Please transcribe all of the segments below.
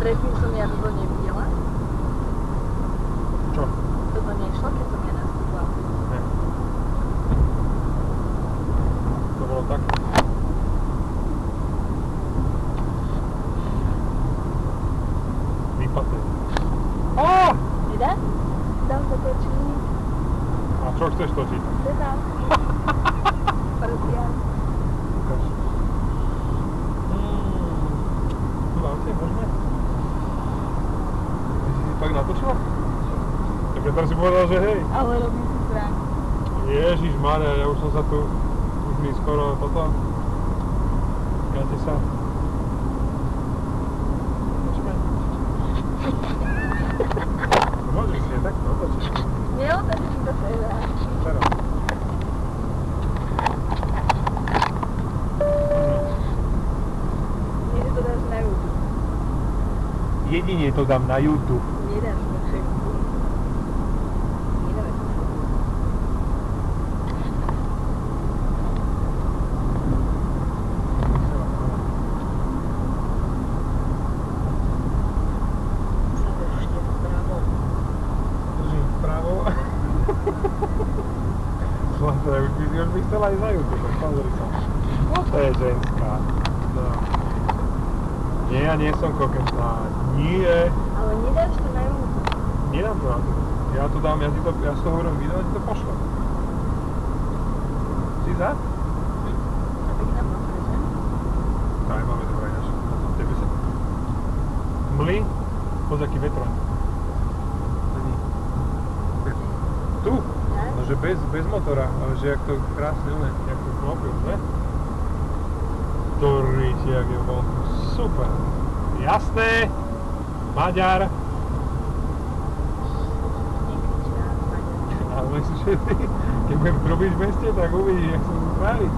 Predtým som ja toto nevidela. Čo? Toto nešlo, keď som ja nastúpila. Nie. To bolo tak. Vypadne. Á! Nedá? Tam to točí. A čo chceš točiť? Teda. Prsia. Ukáž. Tu v aute, môžeme? Ty si tak natočila? Tak ja teraz si povedal, že hej. Ale robím si srandu. Ježišmaria, ja už som sa tu, už mi skoro toto. Káte sa. Počkaj. Môžeš si je takto otočiť. Neotočím to teda. Teraz. Nie, že to dáš na YouTube. Jedine to dám na YouTube. Nedáš na Facebook. Nedáme to. Sa držte vpravo. Držím vpravo. Zlatá, už by chcela ísť na YouTube, tak pozri sa. No to je ženská. No. Nie, ja nie som koketná. Nie. Ale nedáš to na YouTube. Nedám to na to. Ja to dám, ja si to hovorím video a ti to pošlem. Si za? A pekná pozrie, že? Aj máme dobré ináč. Tebe sa... Mly? Poď aký vetroň. Není. Tu? Tak? No že bez motora, ale že jak to krásne, ne? Jak to knopil, ne? Torríti, jak je bol. Super. Jasné. Maďar. Nekrič na Maďar. Ale myslíš, že ty, keď budem robiť v meste, tak uvidíš, jak sa to tvári.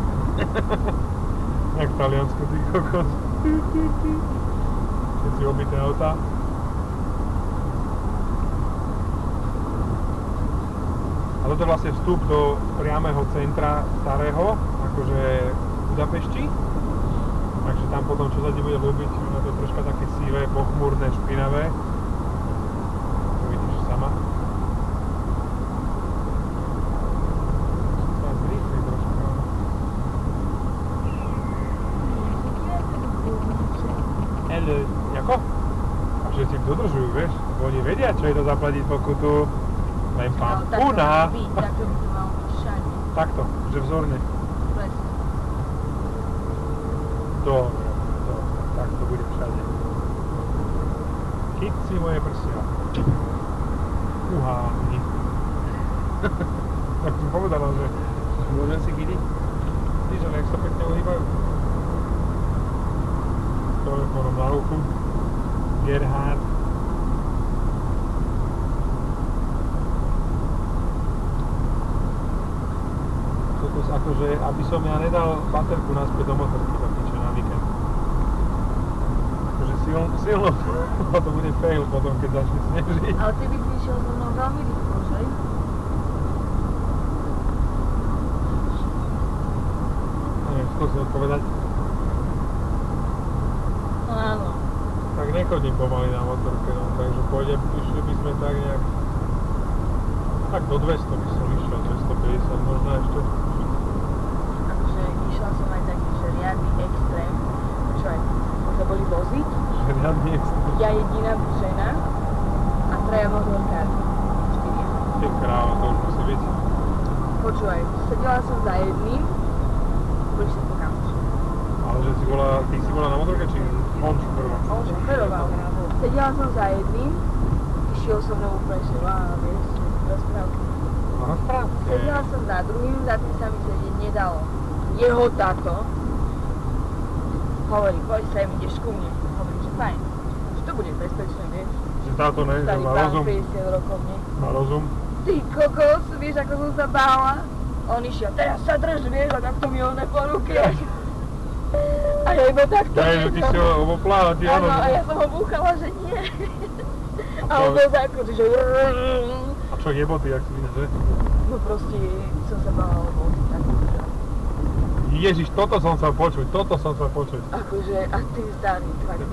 Jak v Taliansku, ty kokos. Všetci obité autá. A toto je vlastne vstup do priamého centra starého, akože Budapešti. Takže tam potom, čo sa ti bude ľúbiť, ono to je troška také sivé, pochmúrne, špinavé. Uvidíš sama. Sa zrýchli troška. Hello. Jako? A všetci dodržujú, vieš? Lebo oni vedia, čo je to zaplatiť pokutu. Len pán Puna. Takto by to malo byť všade. Takto, že vzorne. Presne. Dobre, tak to bude všade. Chyť si moje prsia. Uháni. Tak som povedala, že môžem si chytiť. Vidíš, ale jak sa pekne uhýbajú. S telefonom na ruku. Gerhard. Akože, aby som ja nedal baterku naspäť do motorky, tak niečo na víkend. Akože silno, to bude fail potom, keď začne snežiť. Ale ty by prišiel so mnou veľmi rýchlo, že? Neviem, skúsim odpovedať. No áno. Tak nechodím pomaly na motorke, no, takže išli by sme tak nejak... Tak do 200 by som išiel, 250 možno ešte. Akože išla som aj taký, že riadny extrém. Počúvaj, to boli vozy. Riadny extrém. Ja jediná žena a traja motorkári. 4. Ty kráva, to už musí byť. Počúvaj, sedela som za jedným, boli všetko kamoši. Ale že ty si bola na motorke, či on šoferoval? On šoferoval. Sedela som za jedným, išiel so mnou úplne, že vieš, rozprávky. Na rozprávke? Sedela som za druhým, za tým sa mi sedieť nedalo. Jeho táto hovorí, poď sem, ideš ku mne. Hovorím, že fajn, že to bude bezpečné, vieš. Že táto ne, že Starý má pán, rozum. 50 rokov, nie? Má rozum. Ty kokos, vieš, ako som sa bála? On išiel, teraz sa drž, vieš, a takto mi oné po ruke. A ja iba takto. Hej, že ty si ho obopla, a ty áno. Áno, a ja som ho búchala, že nie. A on bol zákruty, že... A čo jeboty, jak si vidíš, že? No proste som sa bála, lebo on si tak Ježiš, toto som chcel počuť. Akože, a ty starý, tvár.